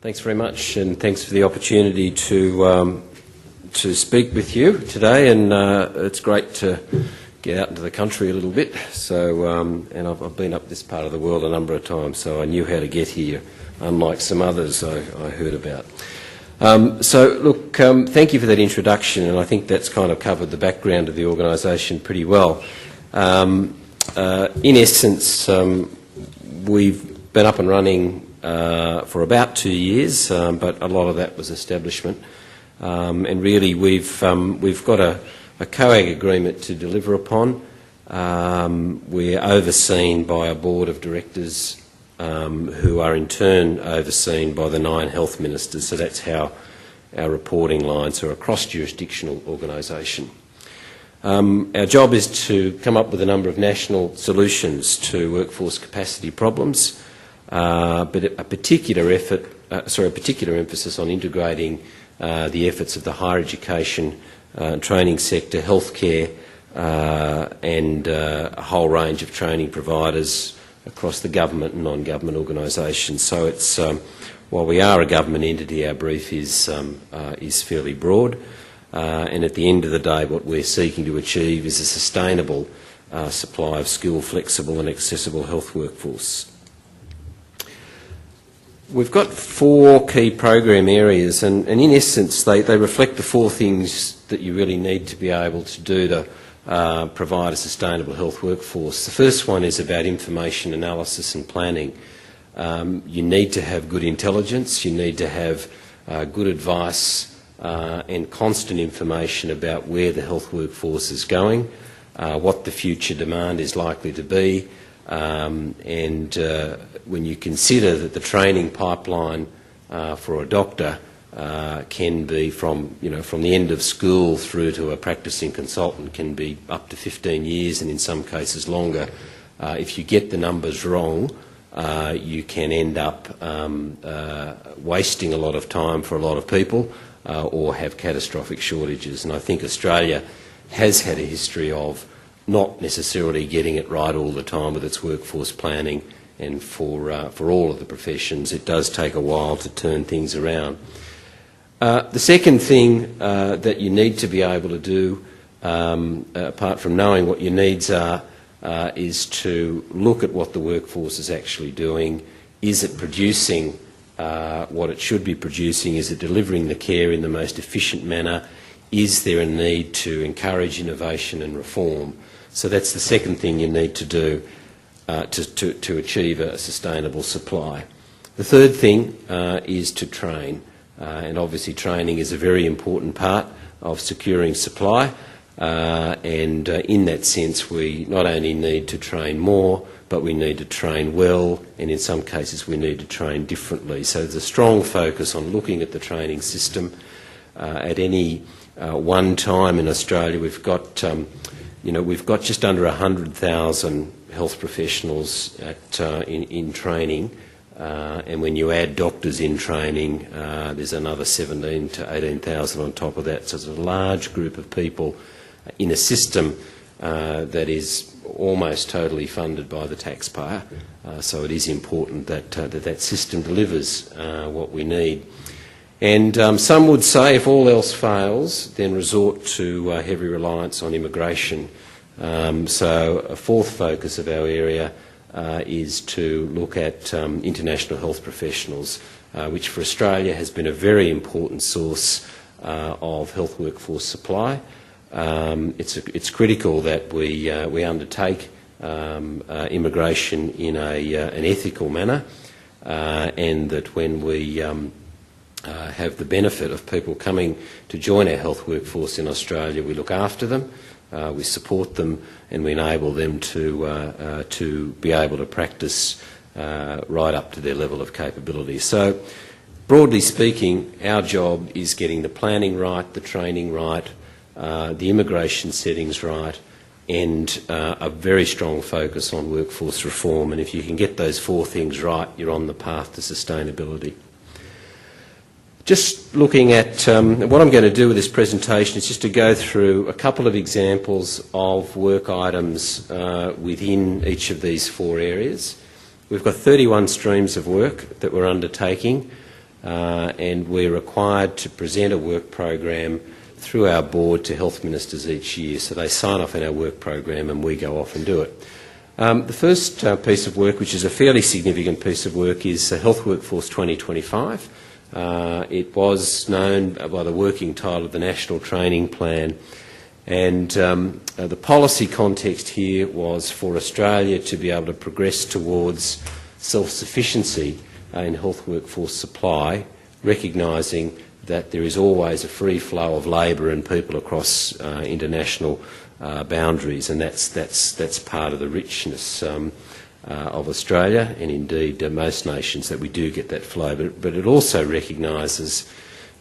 Thanks very much, and thanks for the opportunity to speak with you today. And it's great to get out into the country a little bit. So, and I've been up this part of the world a number of times, so I knew how to get here, unlike some others I heard about. So, look, thank you for that introduction, and I think that's kind of covered the background of the organisation pretty well. In essence, we've been up and running for about 2 years, but a lot of that was establishment. And really we've got a COAG agreement to deliver upon. We're overseen by a board of directors who are in turn overseen by the 9 health ministers, so that's how our reporting lines are a cross-jurisdictional organisation. Our job is to come up with a number of national solutions to workforce capacity problems, but a particular emphasis on integrating the efforts of the higher education, training sector, healthcare, and a whole range of training providers across the government and non-government organisations. So it's while we are a government entity, our brief is fairly broad, and at the end of the day, what we're seeking to achieve is a sustainable supply of skilled, flexible, and accessible health workforce. We've got 4 key program areas, and in essence they reflect the 4 things that you really need to be able to do to provide a sustainable health workforce. The first one is about information analysis and planning. You need to have good intelligence, you need to have good advice and constant information about where the health workforce is going, what the future demand is likely to be, and when you consider that the training pipeline for a doctor can be from the end of school through to a practising consultant can be up to 15 years and in some cases longer. If you get the numbers wrong, you can end up wasting a lot of time for a lot of people or have catastrophic shortages. And I think Australia has had a history of not necessarily getting it right all the time with its workforce planning, and for all of the professions it does take a while to turn things around. The second thing that you need to be able to do, apart from knowing what your needs are, is to look at what the workforce is actually doing. Is it producing what it should be producing? Is it delivering the care in the most efficient manner? Is there a need to encourage innovation and reform? So that's the second thing you need to do to achieve a sustainable supply. The third thing is to train, and obviously training is a very important part of securing supply, and in that sense we not only need to train more, but we need to train well, and in some cases we need to train differently. So there's a strong focus on looking at the training system. At any one time in Australia we've got just under 100,000 health professionals in training, and when you add doctors in training, there's another 17,000 to 18,000 on top of that. So it's a large group of people in a system that is almost totally funded by the taxpayer. So it is important that that system delivers what we need. And some would say if all else fails, then resort to heavy reliance on immigration. So a fourth focus of our area is to look at international health professionals, which for Australia has been a very important source of health workforce supply. It's critical that we undertake immigration in an ethical manner, and that when we have the benefit of people coming to join our health workforce in Australia, we look after them, we support them, and we enable them to be able to practice right up to their level of capability. So, broadly speaking, our job is getting the planning right, the training right, the immigration settings right, and a very strong focus on workforce reform. And if you can get those 4 things right, you're on the path to sustainability. Just looking at what I'm going to do with this presentation is just to go through a couple of examples of work items within each of these 4 areas. We've got 31 streams of work that we're undertaking. and we're required to present a work program through our board to health ministers each year. So they sign off on our work program and we go off and do it. The first piece of work, which is a fairly significant piece of work, is Health Workforce 2025. It was known by the working title of the National Training Plan, and the policy context here was for Australia to be able to progress towards self-sufficiency in health workforce supply, recognising that there is always a free flow of labour and people across international boundaries, and that's part of the richness of Australia, and indeed most nations, that we do get that flow. But it also recognises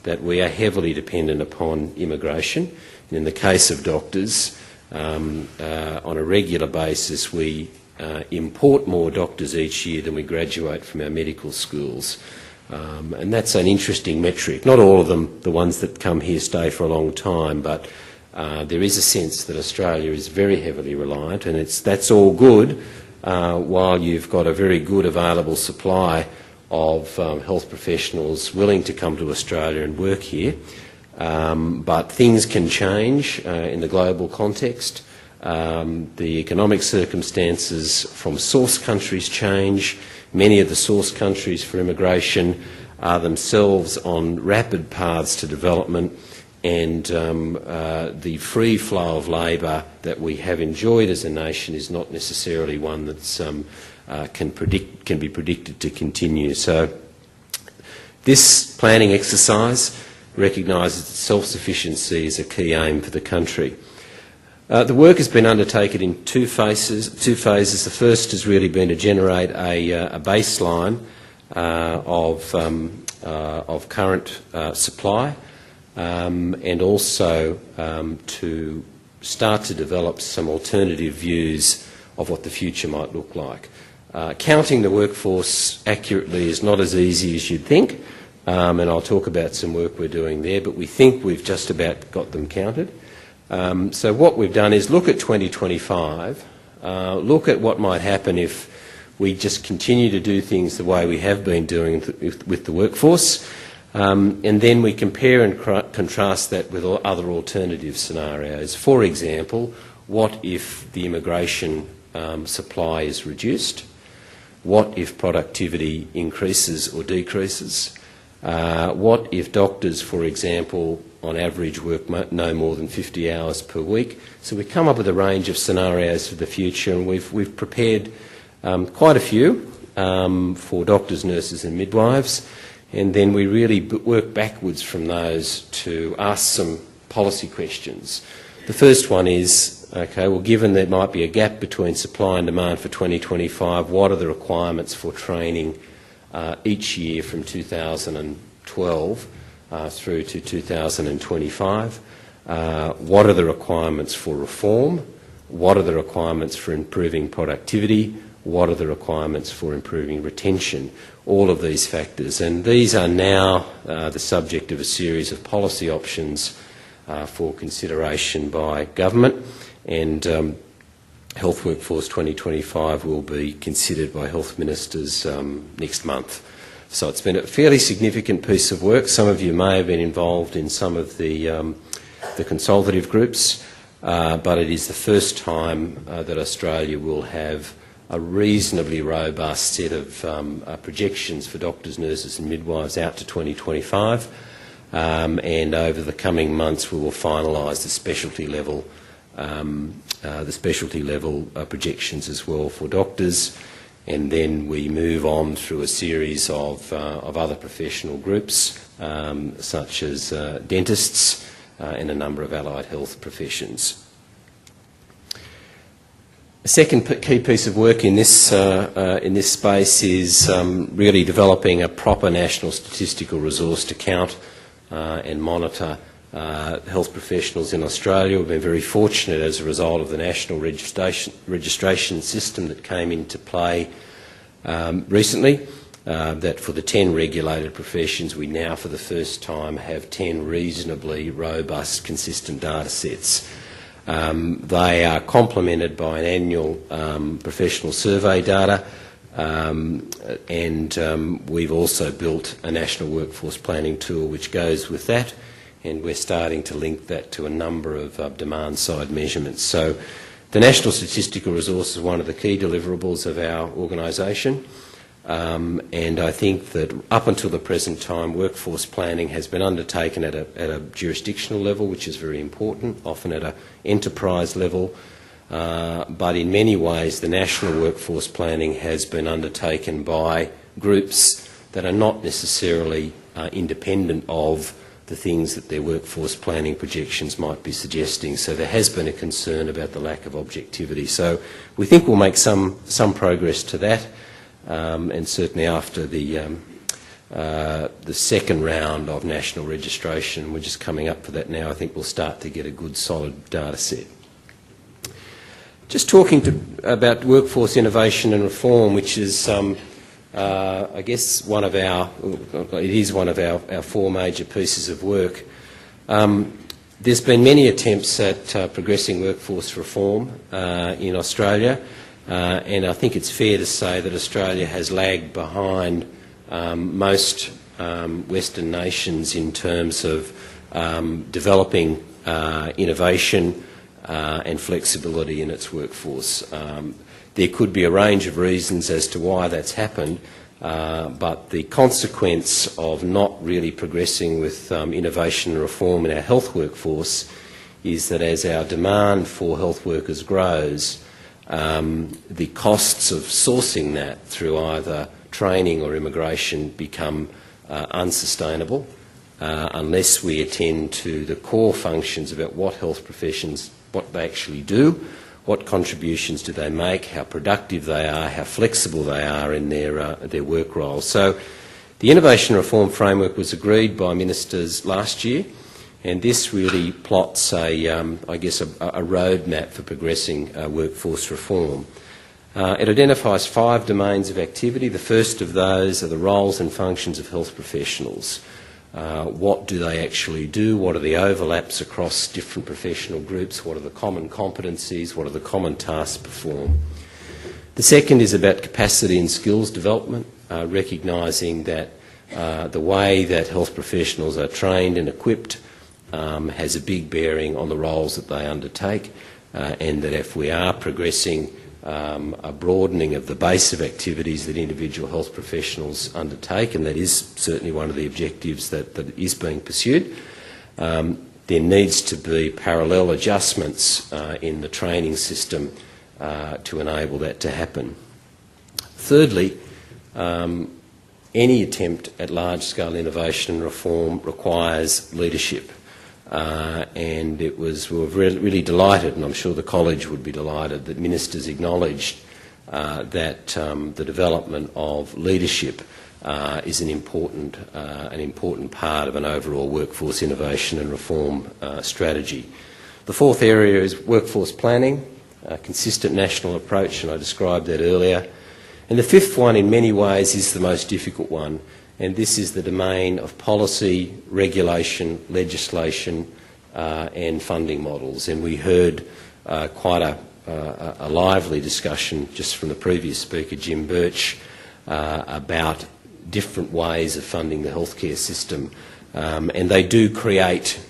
that we are heavily dependent upon immigration. And in the case of doctors, on a regular basis, we import more doctors each year than we graduate from our medical schools. And that's an interesting metric. Not all of them, the ones that come here, stay for a long time, but there is a sense that Australia is very heavily reliant, and that's all good while you've got a very good available supply of health professionals willing to come to Australia and work here. But things can change in the global context. The economic circumstances from source countries change. Many of the source countries for immigration are themselves on rapid paths to development, and the free flow of labour that we have enjoyed as a nation is not necessarily one that can be predicted to continue. So this planning exercise recognises that self-sufficiency is a key aim for the country. The work has been undertaken in two phases. The first has really been to generate a baseline of current supply, and also to start to develop some alternative views of what the future might look like. Counting the workforce accurately is not as easy as you'd think, and I'll talk about some work we're doing there, but we think we've just about got them counted. So what we've done is look at 2025, look at what might happen if we just continue to do things the way we have been doing with the workforce, and then we compare and contrast that with other alternative scenarios. For example, what if the immigration supply is reduced? What if productivity increases or decreases? What if doctors, for example, on average work no more than 50 hours per week? So we come up with a range of scenarios for the future, and we've prepared quite a few for doctors, nurses and midwives, and then we really work backwards from those to ask some policy questions. The first one is, okay, well, given there might be a gap between supply and demand for 2025, what are the requirements for training each year from 2012 through to 2025? What are the requirements for reform? What are the requirements for improving productivity? What are the requirements for improving retention? All of these factors, and these are now the subject of a series of policy options for consideration by government, and Health Workforce 2025 will be considered by health ministers next month. So it's been a fairly significant piece of work. Some of you may have been involved in some of the consultative groups, but it is the first time that Australia will have a reasonably robust set of projections for doctors, nurses and midwives out to 2025, and over the coming months we will finalise the specialty level projections as well for doctors, and then we move on through a series of other professional groups such as dentists and a number of allied health professions. A second key piece of work in this space is really developing a proper national statistical resource to count and monitor health professionals in Australia. We've been very fortunate as a result of the national registration system that came into play recently, that for the 10 regulated professions we now for the first time have 10 reasonably robust, consistent data sets. They are complemented by an annual professional survey data We've also built a national workforce planning tool which goes with that, and we're starting to link that to a number of demand-side measurements. So the National Statistical Resource is one of the key deliverables of our organisation, and I think that up until the present time, workforce planning has been undertaken at a jurisdictional level, which is very important, often at an enterprise level. But in many ways, the national workforce planning has been undertaken by groups that are not necessarily independent of the things that their workforce planning projections might be suggesting. So there has been a concern about the lack of objectivity. So we think we'll make some progress to that, and certainly after the second round of national registration, we're just coming up for that now, I think we'll start to get a good solid data set. Just talking about workforce innovation and reform, which is, I guess, it is one of our four major pieces of work. There's been many attempts at progressing workforce reform in Australia, and I think it's fair to say that Australia has lagged behind most Western nations in terms of developing innovation and flexibility in its workforce. There could be a range of reasons as to why that's happened, but the consequence of not really progressing with innovation and reform in our health workforce is that as our demand for health workers grows, the costs of sourcing that through either training or immigration become unsustainable unless we attend to the core functions about what health professions, what they actually do, what contributions do they make, how productive they are, how flexible they are in their work roles. So the Innovation Reform Framework was agreed by ministers last year, and this really plots I guess a roadmap for progressing workforce reform. It identifies 5 domains of activity. The first of those are the roles and functions of health professionals. What do they actually do? What are the overlaps across different professional groups? What are the common competencies? What are the common tasks performed? The second is about capacity and skills development, recognising that the way that health professionals are trained and equipped has a big bearing on the roles that they undertake, and that if we are progressing a broadening of the base of activities that individual health professionals undertake, and that is certainly one of the objectives that is being pursued. There needs to be parallel adjustments in the training system to enable that to happen. Thirdly, any attempt at large-scale innovation and reform requires leadership. And we were really delighted, and I'm sure the College would be delighted, that ministers acknowledged that the development of leadership is an important part of an overall workforce innovation and reform strategy. The fourth area is workforce planning, a consistent national approach, and I described that earlier. And the fifth one, in many ways, is the most difficult one, and this is the domain of policy, regulation, legislation and funding models. And we heard quite a lively discussion just from the previous speaker, Jim Birch, about different ways of funding the healthcare system. And they do create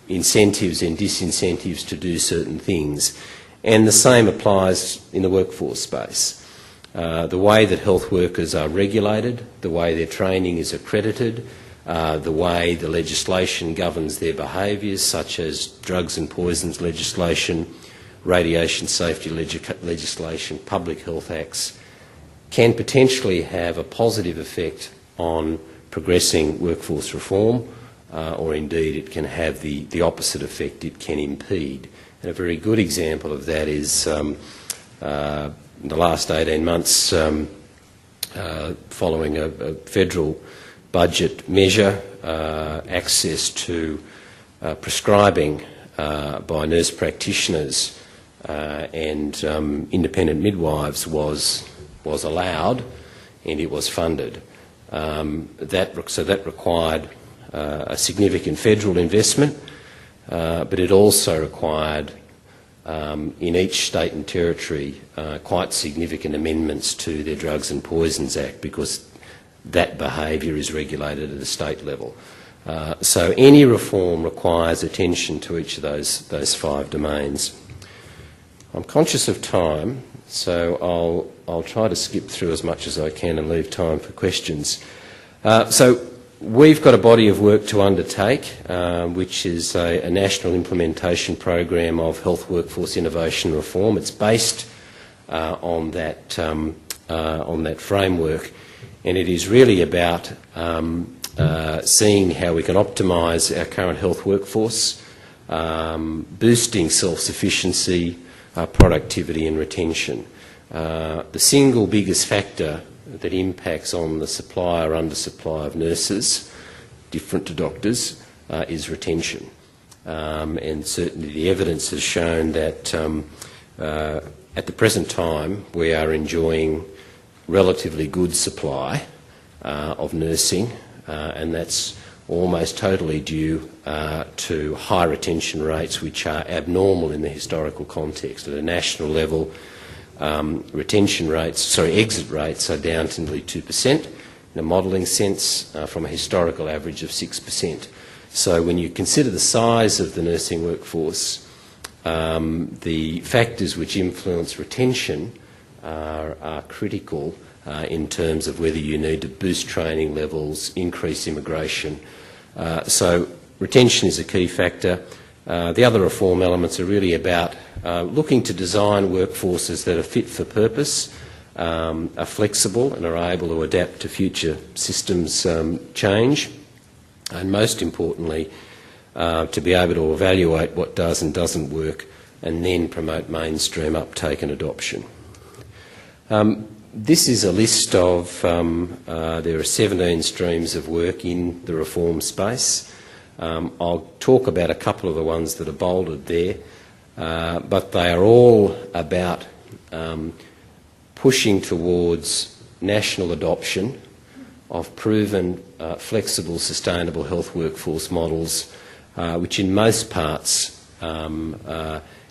incentives and disincentives to do certain things. And the same applies in the workforce space. The way that health workers are regulated, the way their training is accredited, the way the legislation governs their behaviours, such as drugs and poisons legislation, radiation safety legislation, public health acts, can potentially have a positive effect on progressing workforce reform, or indeed it can have the opposite effect, it can impede. And a very good example of that is in the last 18 months, following a federal budget measure, access to prescribing by nurse practitioners and independent midwives was allowed, and it was funded. So that required a significant federal investment, but it also required in each state and territory quite significant amendments to their Drugs and Poisons Act, because that behaviour is regulated at a state level. So any reform requires attention to each of those 5 domains. I'm conscious of time, so I'll try to skip through as much as I can and leave time for questions. So we've got a body of work to undertake, which is a national implementation program of health workforce innovation reform. It's based on that framework, and it is really about seeing how we can optimise our current health workforce, boosting self-sufficiency, productivity and retention. The single biggest factor that impacts on the supply or undersupply of nurses, different to doctors, is retention. And certainly the evidence has shown that at the present time we are enjoying relatively good supply of nursing, and that's almost totally due to high retention rates which are abnormal in the historical context. At a national level, exit rates are down to nearly 2%, in a modelling sense, from a historical average of 6%. So when you consider the size of the nursing workforce, the factors which influence retention are critical in terms of whether you need to boost training levels, increase immigration. So retention is a key factor. The other reform elements are really about looking to design workforces that are fit for purpose, are flexible and are able to adapt to future systems change, and most importantly to be able to evaluate what does and doesn't work and then promote mainstream uptake and adoption. This is a list of, there are 17 streams of work in the reform space. I'll talk about a couple of the ones that are bolded there, but they are all about pushing towards national adoption of proven, flexible, sustainable health workforce models, which in most parts, in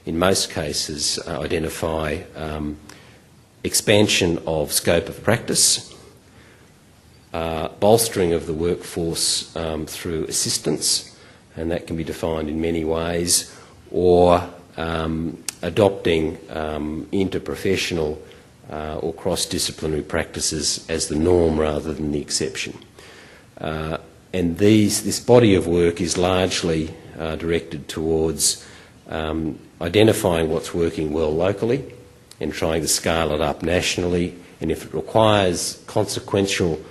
most cases, identify expansion of scope of practice, bolstering of the workforce through assistance, and that can be defined in many ways, or adopting interprofessional or cross-disciplinary practices as the norm rather than the exception. And this body of work is largely directed towards identifying what's working well locally and trying to scale it up nationally, and if it requires consequential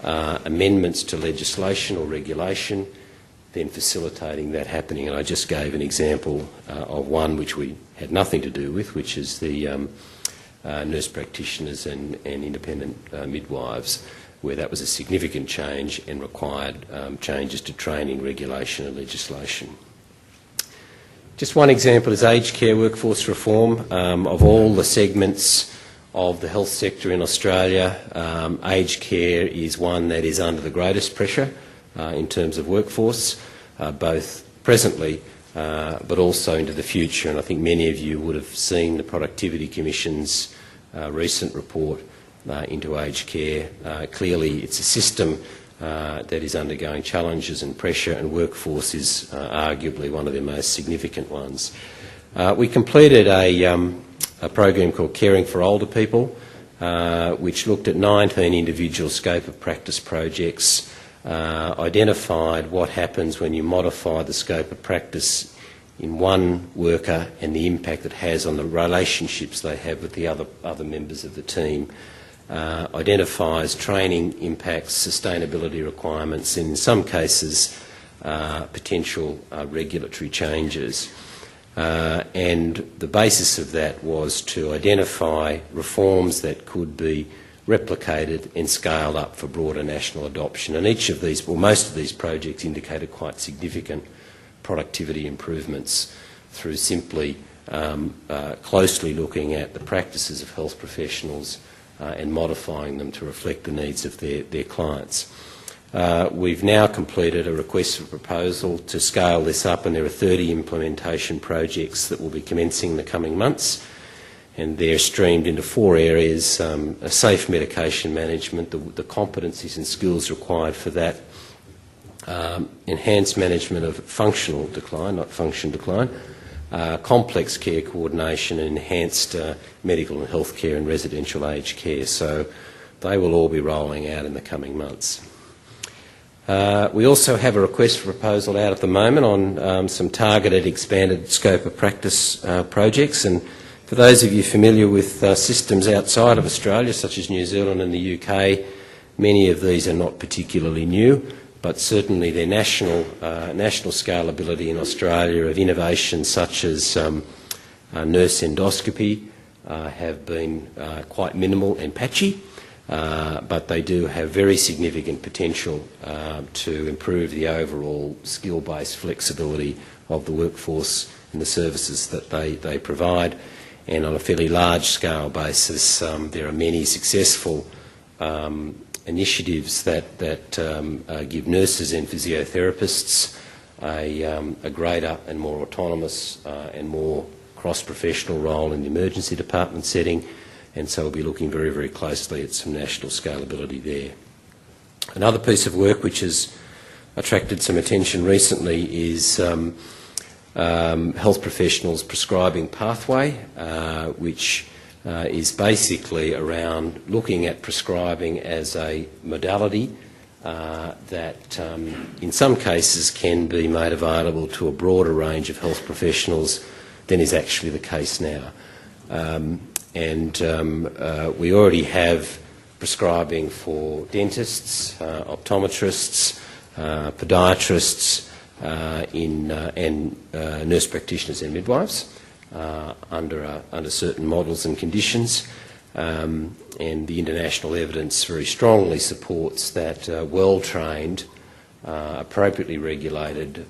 amendments to legislation or regulation, then facilitating that happening. And I just gave an example of one which we had nothing to do with, which is the nurse practitioners and independent midwives, where that was a significant change and required changes to training, regulation and legislation. Just one example is aged care workforce reform. Of all the segments of the health sector in Australia, aged care is one that is under the greatest pressure in terms of workforce, both presently but also into the future. And I think many of you would have seen the Productivity Commission's recent report into aged care. Clearly it's a system that is undergoing challenges and pressure, and workforce is arguably one of their most significant ones. We completed a program called Caring for Older People, which looked at 19 individual scope of practice projects, identified what happens when you modify the scope of practice in one worker and the impact it has on the relationships they have with the other members of the team. Identifies training impacts, sustainability requirements, and in some cases potential regulatory changes. And the basis of that was to identify reforms that could be replicated and scaled up for broader national adoption. And each of these, well, most of these projects indicated quite significant productivity improvements through simply closely looking at the practices of health professionals and modifying them to reflect the needs of their clients. We've now completed a request for proposal to scale this up, and there are 30 implementation projects that will be commencing in the coming months, and they're streamed into 4 areas: a safe medication management, the competencies and skills required for that, enhanced management of functional decline, not function decline, complex care coordination, and enhanced medical and healthcare and residential aged care. So they will all be rolling out in the coming months. We also have a request for proposal out at the moment on some targeted expanded scope of practice projects, and for those of you familiar with systems outside of Australia, such as New Zealand and the UK, many of these are not particularly new, but certainly their national scalability in Australia of innovations such as nurse endoscopy have been quite minimal and patchy, but they do have very significant potential to improve the overall skill-based flexibility of the workforce and the services that they provide. And on a fairly large-scale basis, there are many successful initiatives that give nurses and physiotherapists a greater and more autonomous and more cross-professional role in the emergency department setting, and so we'll be looking very, very closely at some national scalability there. Another piece of work which has attracted some attention recently is health professionals prescribing pathway, which is basically around looking at prescribing as a modality that in some cases can be made available to a broader range of health professionals than is actually the case now. We already have prescribing for dentists, optometrists, podiatrists, and nurse practitioners and midwives under certain models and conditions, and the international evidence very strongly supports that well-trained, appropriately regulated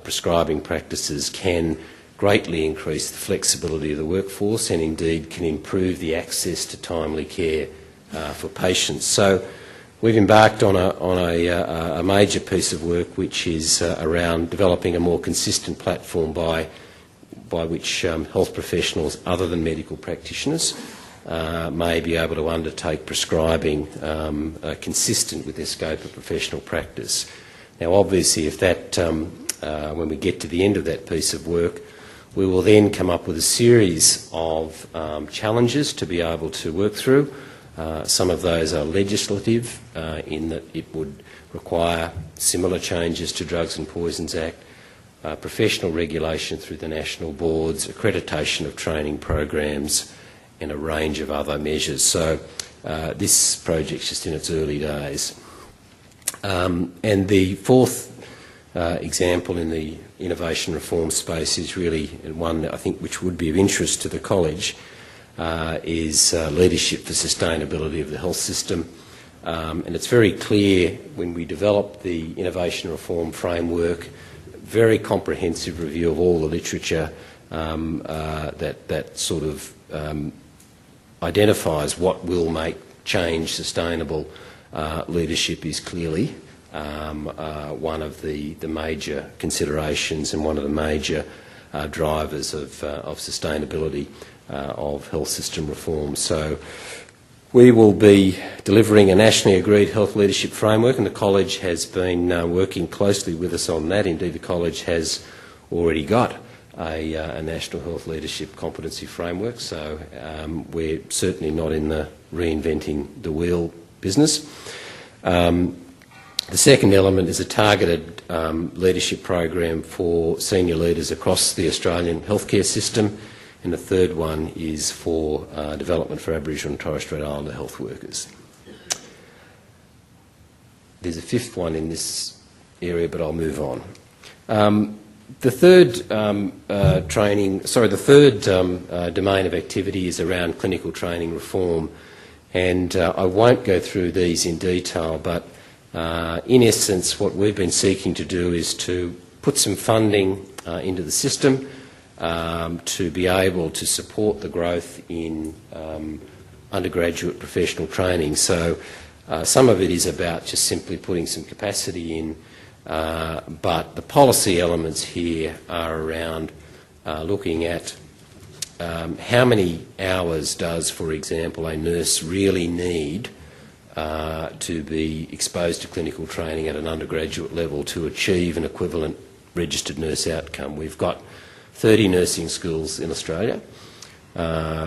prescribing practices can greatly increase the flexibility of the workforce and indeed can improve the access to timely care for patients. So we've embarked on a major piece of work which is around developing a more consistent platform by which health professionals other than medical practitioners may be able to undertake prescribing consistent with their scope of professional practice. Now obviously if that, when we get to the end of that piece of work, we will then come up with a series of challenges to be able to work through. Some of those are legislative in that it would require similar changes to Drugs and Poisons Act, professional regulation through the national boards, accreditation of training programs and a range of other measures. So this project's just in its early days. And the fourth example in the innovation reform space is really one I think which would be of interest to the college, is leadership for sustainability of the health system. And it's very clear when we develop the innovation reform framework, very comprehensive review of all the literature that sort of identifies what will make change sustainable. Leadership is clearly one of the major considerations and one of the major drivers of sustainability of health system reform. So we will be delivering a nationally agreed health leadership framework, and the college has been working closely with us on that. Indeed, the college has already got a national health leadership competency framework, so we're certainly not in the reinventing the wheel business. The second element is a targeted leadership program for senior leaders across the Australian healthcare system, and the third one is for development for Aboriginal and Torres Strait Islander health workers. There's a fifth one in this area, but I'll move on. The third domain of activity is around clinical training reform, and I won't go through these in detail, but in essence what we've been seeking to do is to put some funding into the system to be able to support the growth in undergraduate professional training. So Some of it is about just simply putting some capacity in, but the policy elements here are around looking at how many hours does, for example, a nurse really need to be exposed to clinical training at an undergraduate level to achieve an equivalent registered nurse outcome. We've got 30 nursing schools in Australia.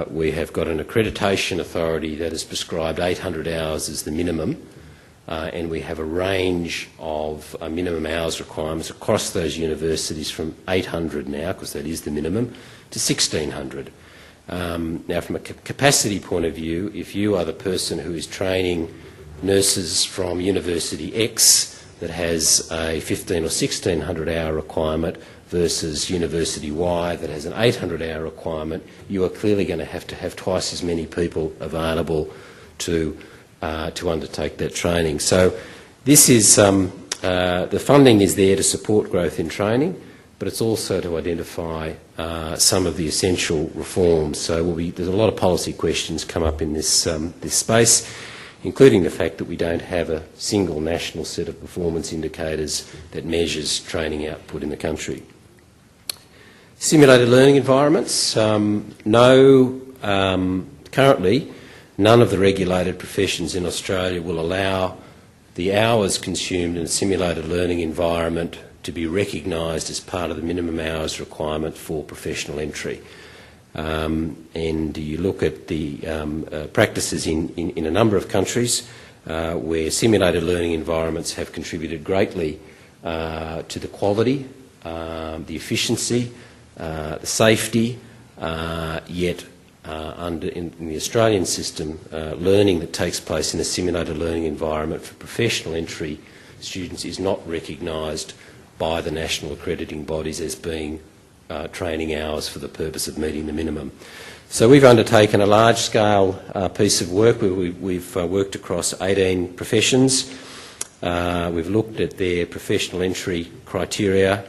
We have got an accreditation authority that has prescribed 800 hours as the minimum, and we have a range of minimum hours requirements across those universities from 800 now, because that is the minimum, to 1,600. Now, from a capacity point of view, if you are the person who is training nurses from University X that has a 1,500 or 1,600 hour requirement versus University Y that has an 800 hour requirement, you are clearly going to have twice as many people available to undertake that training. So this is, the funding is there to support growth in training, but it's also to identify some of the essential reforms. So there's a lot of policy questions come up in this space, including the fact that we don't have a single national set of performance indicators that measures training output in the country. Simulated learning environments. Currently, none of the regulated professions in Australia will allow the hours consumed in a simulated learning environment to be recognised as part of the minimum hours requirement for professional entry. And you look at the practices in a number of countries where simulated learning environments have contributed greatly to the quality, the efficiency, the safety, yet in the Australian system, learning that takes place in a simulated learning environment for professional entry students is not recognised by the national accrediting bodies as being training hours for the purpose of meeting the minimum. So we've undertaken a large-scale piece of work where we've worked across 18 professions. We've looked at their professional entry criteria.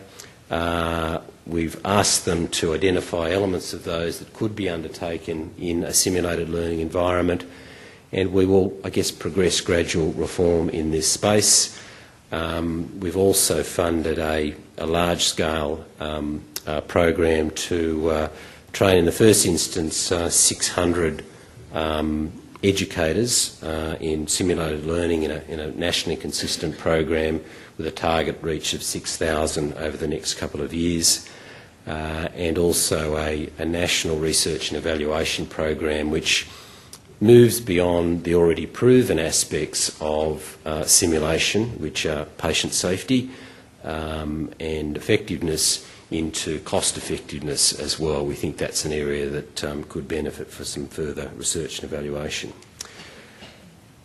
We've asked them to identify elements of those that could be undertaken in a simulated learning environment, and we will, I guess, progress gradual reform in this space. We've also funded a large-scale program to train, in the first instance, 600 educators in simulated learning in a nationally consistent program with a target reach of 6,000 over the next couple of years, and also a national research and evaluation program which moves beyond the already proven aspects of simulation, which are patient safety and effectiveness, into cost effectiveness as well. We think that's an area that could benefit for some further research and evaluation.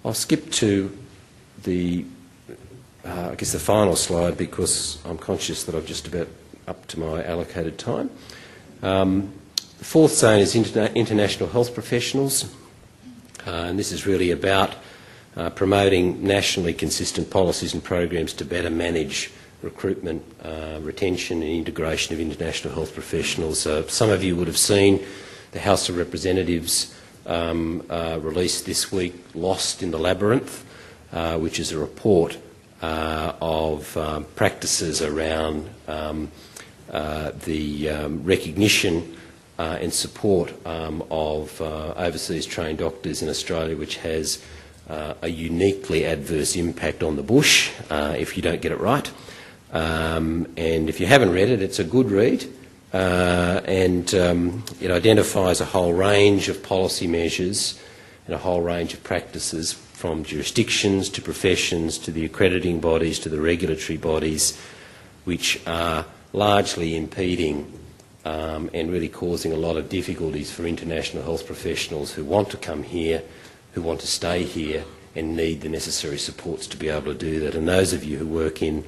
I'll skip to the final slide because I'm conscious that I've just about up to my allocated time. The fourth zone is international health professionals, and this is really about promoting nationally consistent policies and programs to better manage recruitment, retention and integration of international health professionals. Some of you would have seen the House of Representatives released this week Lost in the Labyrinth, which is a report of practices around the recognition and support of overseas trained doctors in Australia, which has a uniquely adverse impact on the bush if you don't get it right. And if you haven't read it, it's a good read, and it identifies a whole range of policy measures and a whole range of practices, from jurisdictions to professions to the accrediting bodies to the regulatory bodies, which are largely impeding and really causing a lot of difficulties for international health professionals who want to come here, who want to stay here and need the necessary supports to be able to do that. And those of you who work in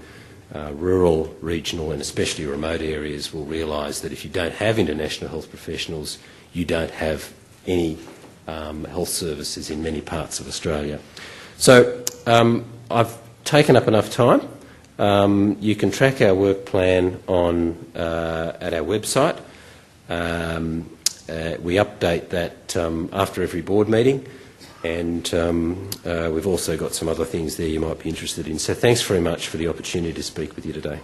rural, regional and especially remote areas will realise that if you don't have international health professionals, you don't have any health services in many parts of Australia. So I've taken up enough time. You can track our work plan at our website. We update that after every board meeting. and we've also got some other things there you might be interested in. So thanks very much for the opportunity to speak with you today.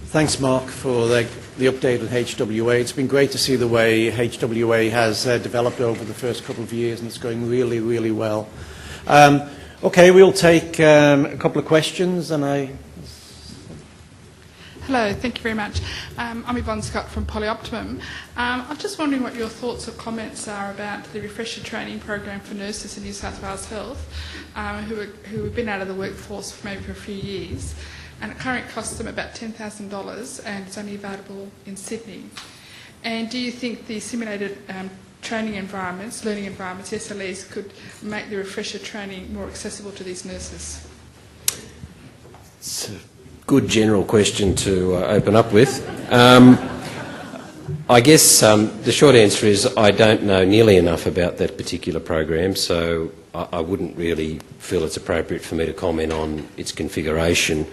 Thanks, Mark, for the update on HWA. It's been great to see the way HWA has developed over the first couple of years, and it's going really, really well. Okay, we'll take a couple of questions, and Hello, thank you very much. I'm Yvonne Scott from Polyoptimum. I'm just wondering what your thoughts or comments are about the refresher training program for nurses in New South Wales Health who have been out of the workforce for maybe for a few years, and it currently costs them about $10,000 and it's only available in Sydney. And do you think the simulated training environments, learning environments, SLEs, could make the refresher training more accessible to these nurses? It's a good general question to open up with. I guess the short answer is I don't know nearly enough about that particular program, so I wouldn't really feel it's appropriate for me to comment on its configuration,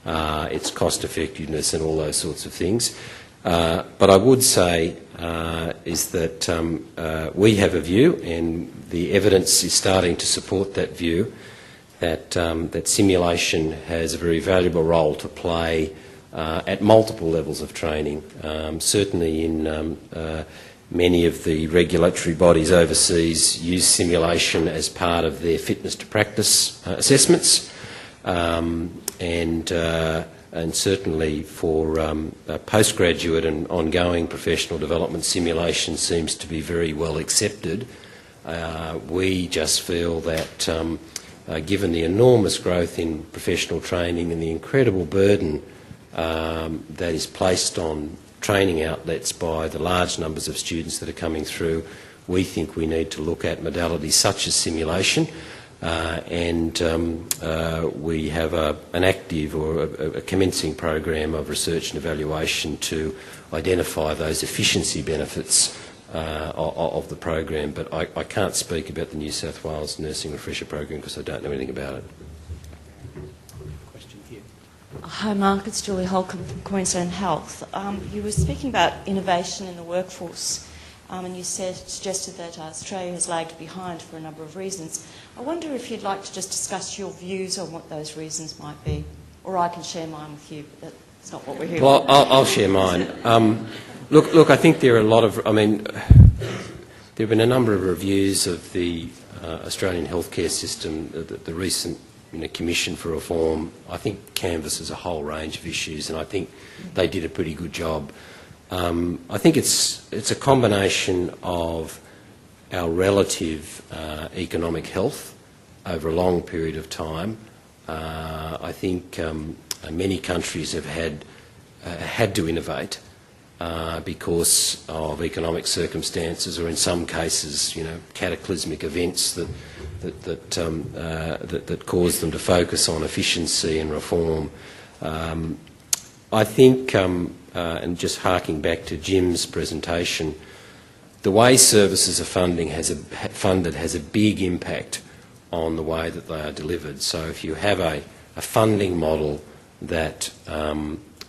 its cost effectiveness and all those sorts of things. But I would say is that we have a view, and the evidence is starting to support that view, that simulation has a very valuable role to play at multiple levels of training. Certainly in many of the regulatory bodies overseas use simulation as part of their fitness to practice assessments, and certainly for postgraduate and ongoing professional development, simulation seems to be very well accepted. We just feel that given the enormous growth in professional training and the incredible burden that is placed on training outlets by the large numbers of students that are coming through, we think we need to look at modalities such as simulation, and we have an active or a commencing program of research and evaluation to identify those efficiency benefits of the program, but I can't speak about the New South Wales Nursing Refresher Program because I don't know anything about it. question here. Hi Mark, it's Julie Holcomb from Queensland Health. You were speaking about innovation in the workforce, and you suggested that Australia has lagged behind for a number of reasons. I wonder if you'd like to just discuss your views on what those reasons might be, or I can share mine with you, but that's not what we're here for. for. Well, I'll share mine. Look, I think there are a lot of, there have been a number of reviews of the Australian healthcare system, the recent Commission for Reform, I think canvasses a whole range of issues, and I think they did a pretty good job. I think it's a combination of our relative economic health over a long period of time. I think many countries have had to innovate because of economic circumstances, or in some cases, cataclysmic events that cause them to focus on efficiency and reform. I think, and just harking back to Jim's presentation, the way services are funded has a big impact on the way that they are delivered. So if you have a funding model that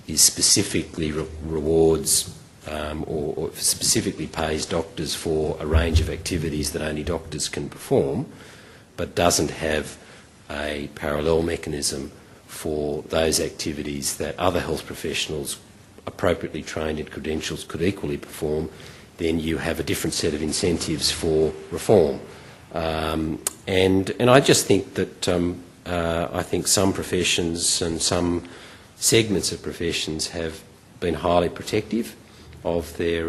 is specifically rewards or specifically pays doctors for a range of activities that only doctors can perform, but doesn't have a parallel mechanism for those activities that other health professionals appropriately trained in credentials could equally perform, then you have a different set of incentives for reform. And I just think that I think some professions and some segments of professions have been highly protective of their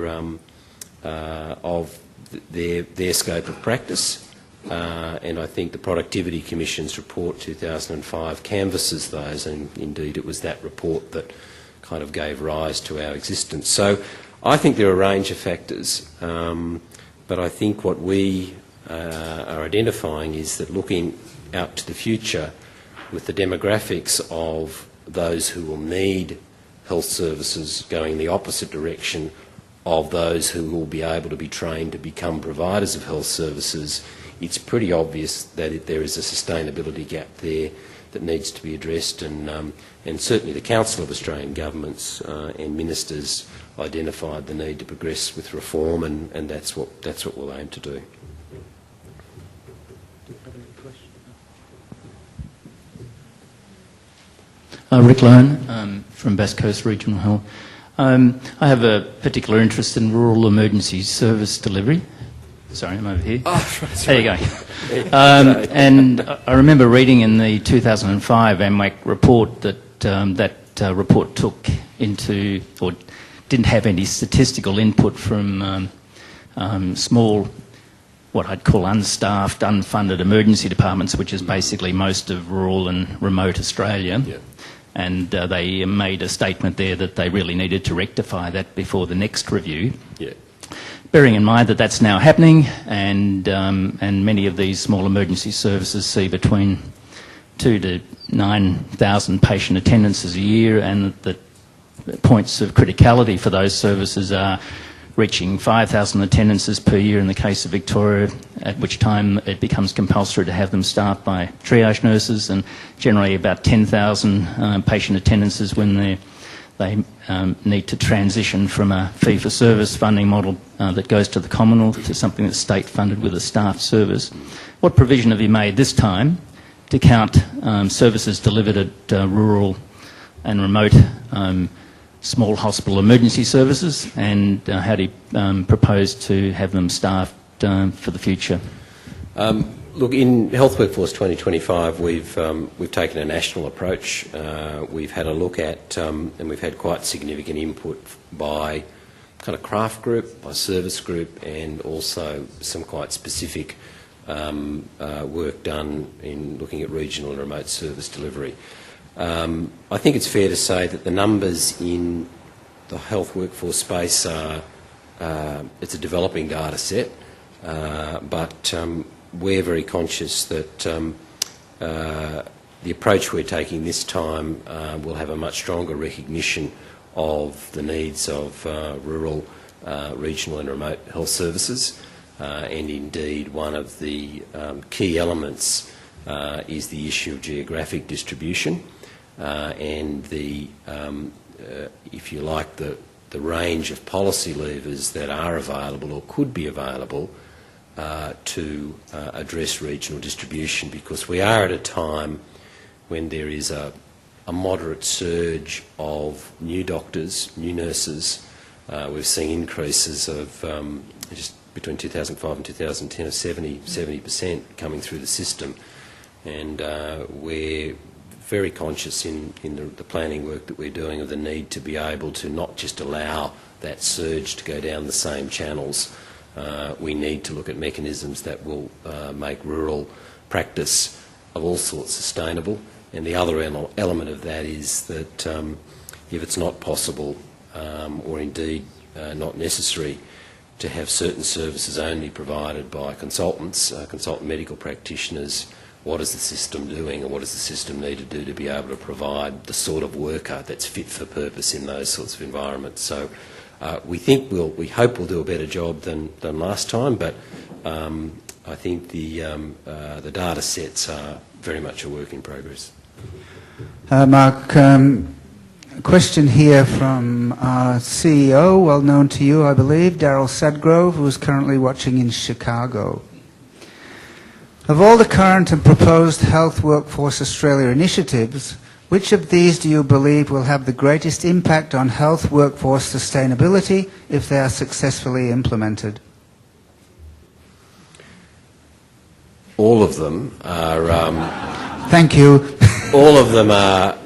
scope of practice, and I think the Productivity Commission's report 2005 canvasses those, and indeed it was that report that kind of gave rise to our existence. So I think there are a range of factors, but I think what we are identifying is that looking out to the future with the demographics of those who will need health services going the opposite direction of those who will be able to be trained to become providers of health services, it's pretty obvious that there is a sustainability gap there that needs to be addressed, and certainly the Council of Australian Governments and ministers identified the need to progress with reform, and that's what we'll aim to do. Rick Lone from Bass Coast Regional Health. I have a particular interest in rural emergency service delivery. Sorry, I'm over here. Oh, right, there you go. And I remember reading in the 2005 AMWAC report that that report took into, or didn't have any statistical input from small, what I'd call unstaffed, unfunded emergency departments, which is basically most of rural and remote Australia. Yep. And they made a statement there that they really needed to rectify that before the next review. Yeah. Bearing in mind that that's now happening, and many of these small emergency services see between 2,000 to 9,000 patient attendances a year, and the points of criticality for those services are reaching 5,000 attendances per year in the case of Victoria, at which time it becomes compulsory to have them staffed by triage nurses, and generally about 10,000 patient attendances when they need to transition from a fee-for-service funding model that goes to the Commonwealth to something that's state-funded with a staffed service. What provision have you made this time to count services delivered at rural and remote small hospital emergency services, and how do you propose to have them staffed for the future? Look, in Health Workforce 2025, we've taken a national approach. We've had a look at, and we've had quite significant input by kind of craft group, by service group, and also some quite specific work done in looking at regional and remote service delivery. I think it's fair to say that the numbers in the health workforce space are, it's a developing data set, but we're very conscious that the approach we're taking this time will have a much stronger recognition of the needs of rural, regional and remote health services, and indeed one of the key elements is the issue of geographic distribution and the, if you like, the range of policy levers that are available or could be available to address regional distribution, because we are at a time when there is a moderate surge of new doctors, new nurses. We've seen increases of just between 2005 and 2010 of 70% coming through the system, and we're very conscious in the planning work that we're doing of the need to be able to not just allow that surge to go down the same channels. We need to look at mechanisms that will make rural practice of all sorts sustainable, and the other element of that is that if it's not possible or indeed not necessary to have certain services only provided by consultants, consultant medical practitioners, what is the system doing, and what does the system need to do to be able to provide the sort of worker that's fit for purpose in those sorts of environments? So we hope we'll do a better job than last time, but I think the data sets are very much a work in progress. Mark, a question here from our CEO, well known to you, I believe, Daryl Sadgrove, who is currently watching in Chicago. Of all the current and proposed Health Workforce Australia initiatives, which of these do you believe will have the greatest impact on health workforce sustainability if they are successfully implemented? All of them are. Thank you. All of them are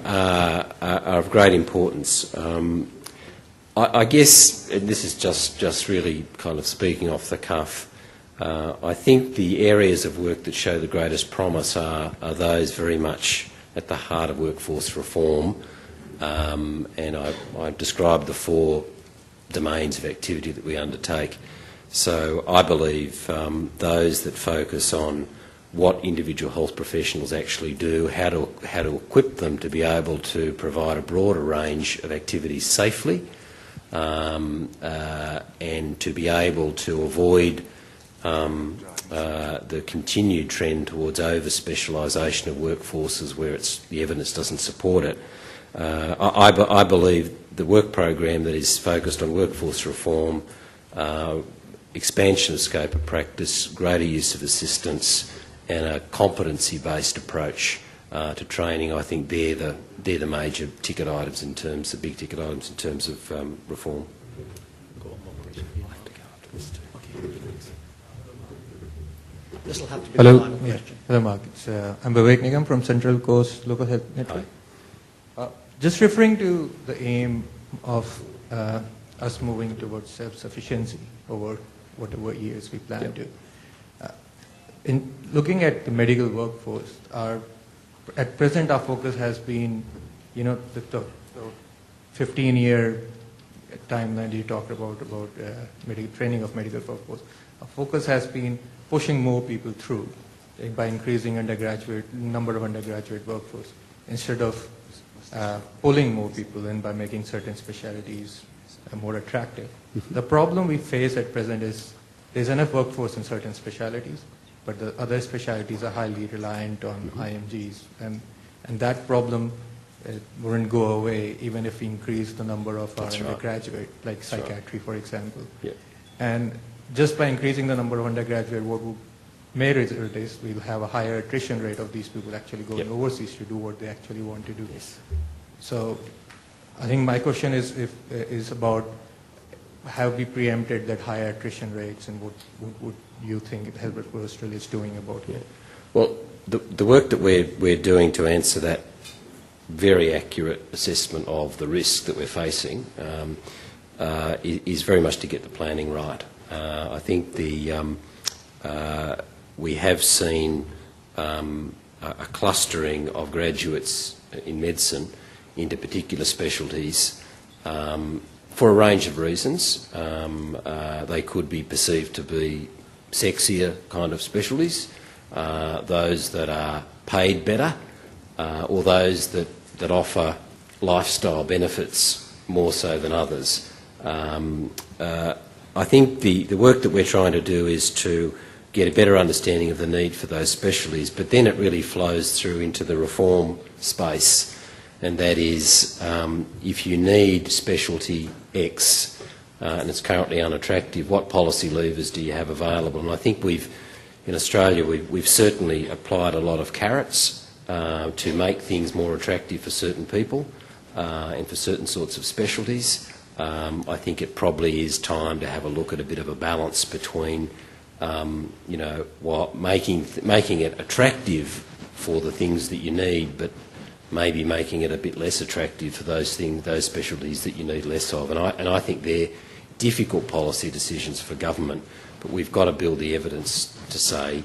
of great importance. I guess, and this is just really kind of speaking off the cuff, I think the areas of work that show the greatest promise are those very much at the heart of workforce reform, and I've described the 4 domains of activity that we undertake. So I believe those that focus on what individual health professionals actually do, how to equip them to be able to provide a broader range of activities safely, and to be able to avoid the continued trend towards over-specialisation of workforces where the evidence doesn't support it. I believe the work program that is focused on workforce reform, expansion of scope of practice, greater use of assistance and a competency-based approach to training, I think they're the major ticket items in terms, the big ticket items in terms of reform. This will have to be the final question. Hello, Mark. I'm Vivek Nigam from Central Coast Local Health Network. Just referring to the aim of us moving towards self-sufficiency over whatever years we plan to. In looking at the medical workforce, at present our focus has been, the 15-year timeline you talked about medical training of medical workforce. Our focus has been pushing more people through by increasing number of undergraduate workforce instead of pulling more people in by making certain specialities more attractive. The problem we face at present is there's enough workforce in certain specialities, but the other specialities are highly reliant on IMGs, and that problem wouldn't go away even if we increase the number of our undergraduate, like psychiatry, for example. Yeah. And just by increasing the number of undergraduate, what may result is we'll have a higher attrition rate of these people actually going overseas to do what they actually want to do. Yes. So I think my question is about have we preempted that higher attrition rates, and what would you think Health Workforce Australia is doing about it? Well, the work that we're doing to answer that very accurate assessment of the risk that we're facing is very much to get the planning right. I think we have seen a clustering of graduates in medicine into particular specialties for a range of reasons. They could be perceived to be sexier kind of specialties, those that are paid better, or those that offer lifestyle benefits more so than others. I think the work that we're trying to do is to get a better understanding of the need for those specialties, but then it really flows through into the reform space, and that is if you need specialty X and it's currently unattractive, what policy levers do you have available? And I think in Australia we've certainly applied a lot of carrots to make things more attractive for certain people and for certain sorts of specialties. I think it probably is time to have a look at a bit of a balance between, making it attractive for the things that you need, but maybe making it a bit less attractive for those specialties that you need less of. And I think they're difficult policy decisions for government, but we've got to build the evidence to say,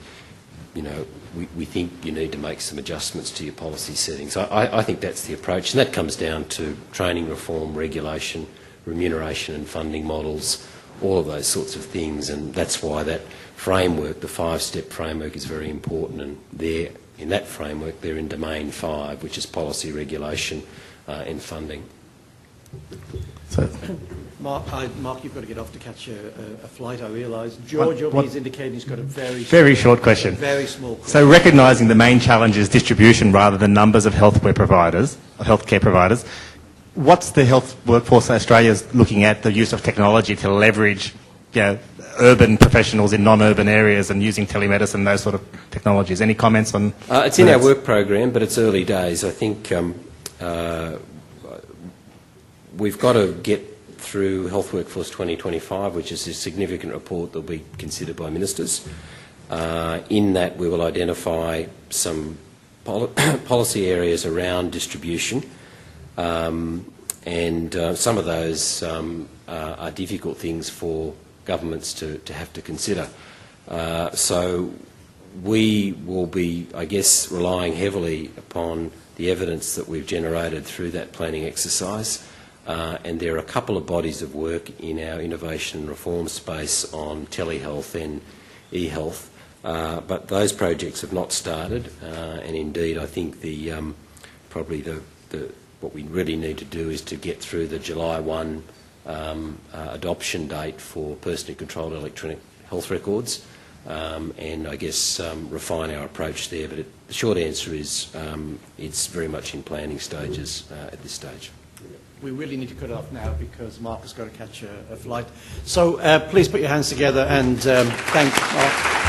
we think you need to make some adjustments to your policy settings. I think that's the approach, and that comes down to training reform, regulation, remuneration and funding models, all of those sorts of things, and that's why that framework, the 5-step framework, is very important, and in that framework they're in Domain 5, which is policy, regulation and funding. So, Mark, you've got to get off to catch a flight, I realise. George he's indicated he's got a very short question. Very small question. So recognising the main challenge is distribution rather than numbers of healthcare providers, what's the health workforce in Australia looking at the use of technology to leverage urban professionals in non-urban areas and using telemedicine, those sort of technologies? Any comments on it's in our work program, but it's early days. I think we've got to get through Health Workforce 2025, which is a significant report that will be considered by ministers. In that we will identify some policy areas around distribution, and some of those are difficult things for governments to have to consider. So we will be, I guess, relying heavily upon the evidence that we've generated through that planning exercise. And there are a couple of bodies of work in our innovation and reform space on telehealth and e-health, but those projects have not started. And indeed, I think probably what we really need to do is to get through the July 1 adoption date for personally controlled electronic health records, and I guess refine our approach there. But the short answer is it's very much in planning stages at this stage. We really need to cut it off now because Mark has got to catch a flight. So please put your hands together and thank Mark.